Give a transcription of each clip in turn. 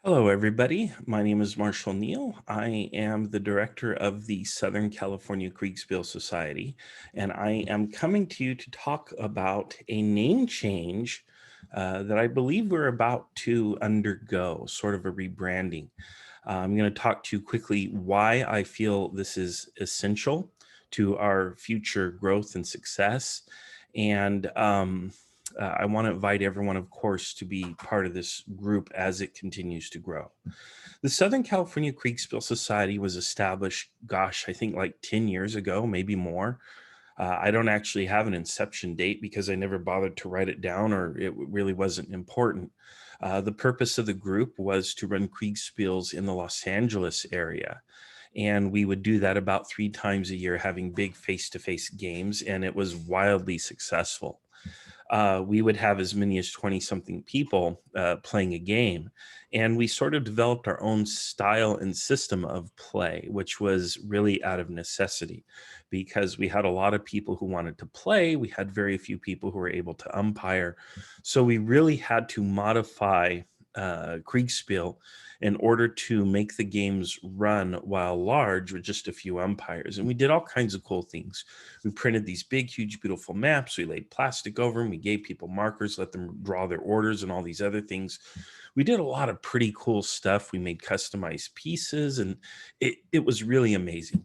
Hello, everybody. My name is Marshall Neal. I am the director of the Southern California Kriegsspiel Society, and I am coming to you to talk about a name change that I believe we're about to undergo, sort of a rebranding. I'm going to talk to you quickly why I feel this is essential to our future growth and success. And I want to invite everyone, of course, to be part of this group as it continues to grow. The Southern California Kriegsspiel Society was established, gosh, I think like 10 years ago, maybe more. I don't actually have an inception date because I never bothered to write it down or it really wasn't important. The purpose of the group was to run Kriegspiels in the Los Angeles area. And we would do that about 3 times a year, having big face to face games, and it was wildly successful. We would have as many as 20 something people playing a game. And we sort of developed our own style and system of play, which was really out of necessity because we had a lot of people who wanted to play. We had very few people who were able to umpire. So we really had to modify Kriegspiel in order to make the games run while large with just a few umpires. And we did all kinds of cool things. We printed these big, huge, beautiful maps. We laid plastic over them. We gave people markers, let them draw their orders and all these other things. We did a lot of pretty cool stuff. We made customized pieces, and it was really amazing.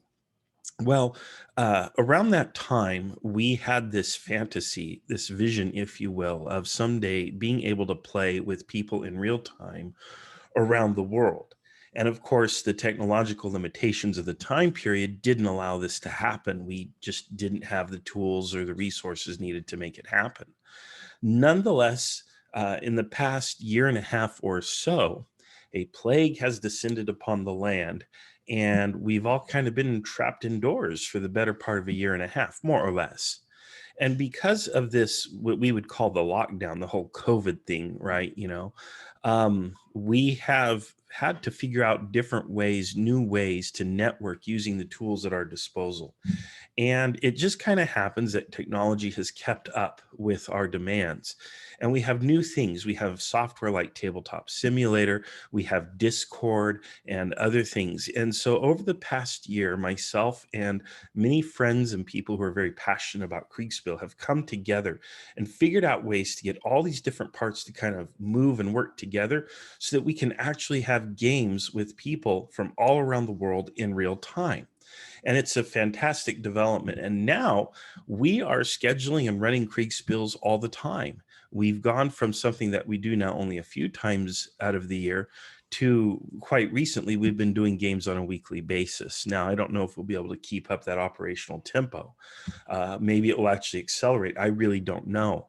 Well, around that time, we had this fantasy, this vision, if you will, of someday being able to play with people in real time around the world. And of course, the technological limitations of the time period didn't allow this to happen. We just didn't have the tools or the resources needed to make it happen. Nonetheless, in the past year and a half or so, a plague has descended upon the land, and we've all kind of been trapped indoors for the better part of a year and a half, more or less. And because of this, what we would call the lockdown, the whole COVID thing, right? We have had to figure out different ways, new ways to network using the tools at our disposal. And it just kind of happens that technology has kept up with our demands. And we have new things. We have software like Tabletop Simulator, we have Discord and other things. And so over the past year, myself and many friends and people who are very passionate about Kriegspiel have come together and figured out ways to get all these different parts to kind of move and work together so that we can actually have games with people from all around the world in real time. And it's a fantastic development. And now we are scheduling and running Kriegspiels all the time. We've gone from something that we do now only a few times out of the year to quite recently, we've been doing games on a weekly basis. Now, I don't know if we'll be able to keep up that operational tempo. Maybe it will actually accelerate. I really don't know.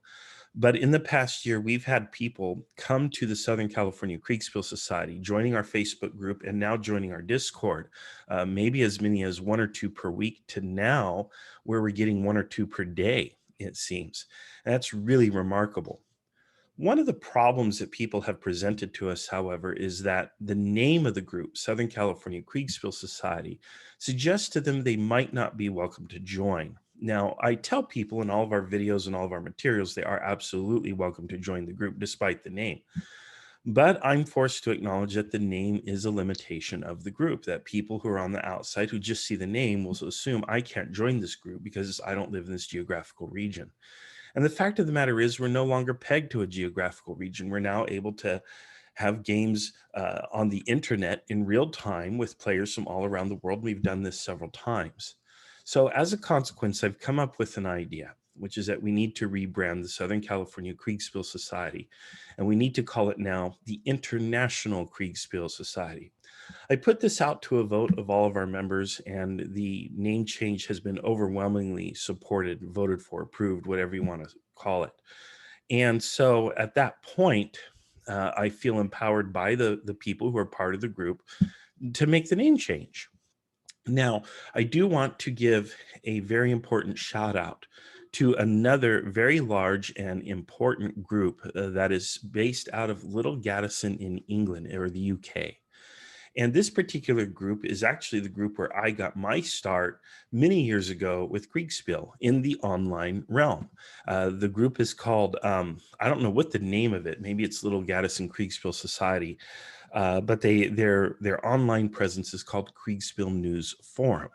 But in the past year, we've had people come to the Southern California Kriegsspiel Society, joining our Facebook group and now joining our Discord, maybe as many as one or two per week to now where we're getting one or two per day, it seems. And that's really remarkable. One of the problems that people have presented to us, however, is that the name of the group, Southern California Kriegsspiel Society, suggests to them they might not be welcome to join. Now, I tell people in all of our videos and all of our materials, they are absolutely welcome to join the group despite the name. But I'm forced to acknowledge that the name is a limitation of the group, that people who are on the outside who just see the name will assume I can't join this group because I don't live in this geographical region. And the fact of the matter is, we're no longer pegged to a geographical region. We're now able to have games on the internet in real time with players from all around the world. We've done this several times. So as a consequence, I've come up with an idea, which is that we need to rebrand the Southern California Kriegsspiel Society, and we need to call it now the International Kriegspiel Society. I put this out to a vote of all of our members, and the name change has been overwhelmingly supported, voted for, approved, whatever you want to call it. And so at that point, I feel empowered by the people who are part of the group to make the name change. Now, I do want to give a very important shout out to another very large and important group that is based out of Little Gaddesden in England or the UK. And this particular group is actually the group where I got my start many years ago with Kriegsspeil in the online realm. The group is called, I don't know what the name of it, maybe it's Little Gaddseden Kriegsspiel Society, but their online presence is called Kriegsspeil News Forum.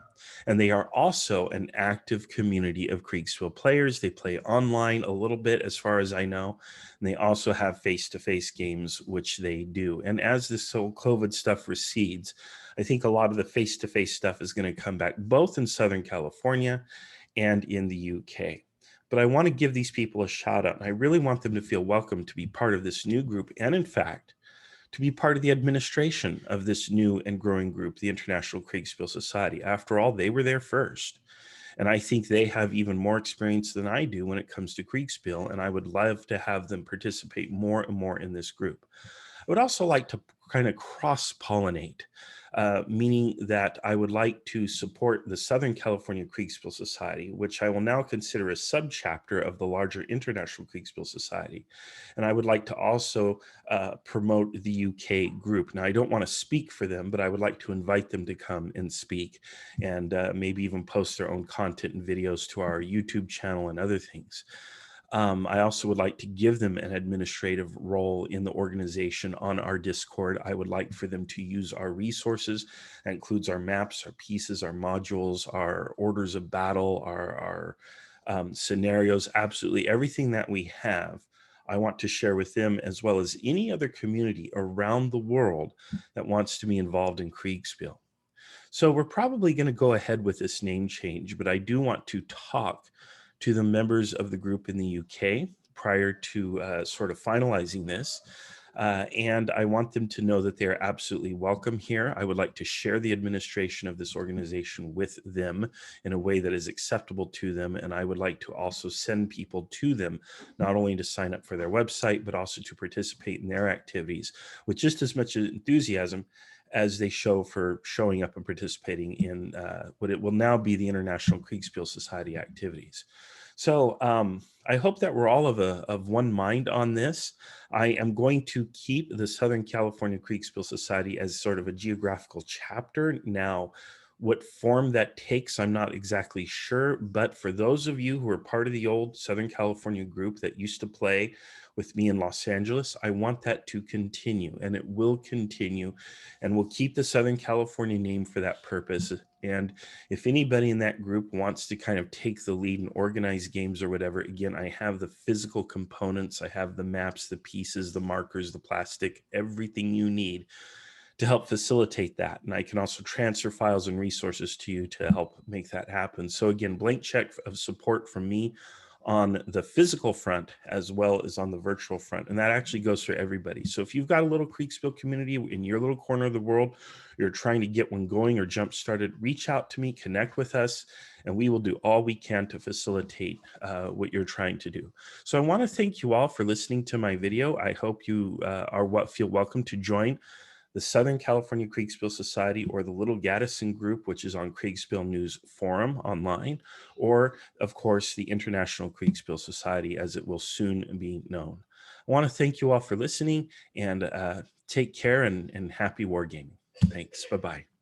And they are also an active community of Kriegsspeil players. They play online a little bit, as far as I know. And they also have face-to-face games, which they do. And as this whole COVID stuff recedes, I think a lot of the face-to-face stuff is going to come back, both in Southern California and in the UK. But I want to give these people a shout out, and I really want them to feel welcome to be part of this new group, and in fact, to be part of the administration of this new and growing group, the International Kriegsspiel Society. After all, they were there first. And I think they have even more experience than I do when it comes to Kriegsspeil, and I would love to have them participate more and more in this group. I would also like to kind of cross-pollinate, meaning that I would like to support the Southern California Kriegsspiel Society, which I will now consider a subchapter of the larger International Kriegsspiel Society. And I would like to also promote the UK group. Now, I don't want to speak for them, but I would like to invite them to come and speak, and maybe even post their own content and videos to our YouTube channel and other things. I also would like to give them an administrative role in the organization on our Discord. I would like for them to use our resources. That includes our maps, our pieces, our modules, our orders of battle, our scenarios, absolutely everything that we have. I want to share with them, as well as any other community around the world that wants to be involved in Kriegspiel. So we're probably going to go ahead with this name change, but I do want to talk to the members of the group in the UK prior to sort of finalizing this. And I want them to know that they are absolutely welcome here. I would like to share the administration of this organization with them in a way that is acceptable to them. And I would like to also send people to them, not only to sign up for their website, but also to participate in their activities with just as much enthusiasm as they show for showing up and participating in what it will now be the International Kriegsspiel Society activities. So I hope that we're all of one mind on this. I am going to keep the Southern California Kriegsspiel Society as sort of a geographical chapter. Now, what form that takes, I'm not exactly sure, but for those of you who are part of the old Southern California group that used to play with me in Los Angeles, I want that to continue, and it will continue, and we'll keep the Southern California name for that purpose. And if anybody in that group wants to kind of take the lead and organize games or whatever, again, I have the physical components, I have the maps, the pieces, the markers, the plastic, everything you need to help facilitate that. And I can also transfer files and resources to you to help make that happen. So again, blank check of support from me on the physical front as well as on the virtual front. And that actually goes for everybody. So if you've got a little Kriegspiel community in your little corner of the world, you're trying to get one going or jump started, reach out to me, connect with us, and we will do all we can to facilitate what you're trying to do. So I want to thank you all for listening to my video. I hope you feel welcome to join the Southern California Kriegsspiel Society, or the Little Gaddseden Group, which is on Kriegsspeil News Forum online, or of course, the International Kriegsspiel Society, as it will soon be known. I want to thank you all for listening, and take care and happy wargaming. Thanks. Bye-bye.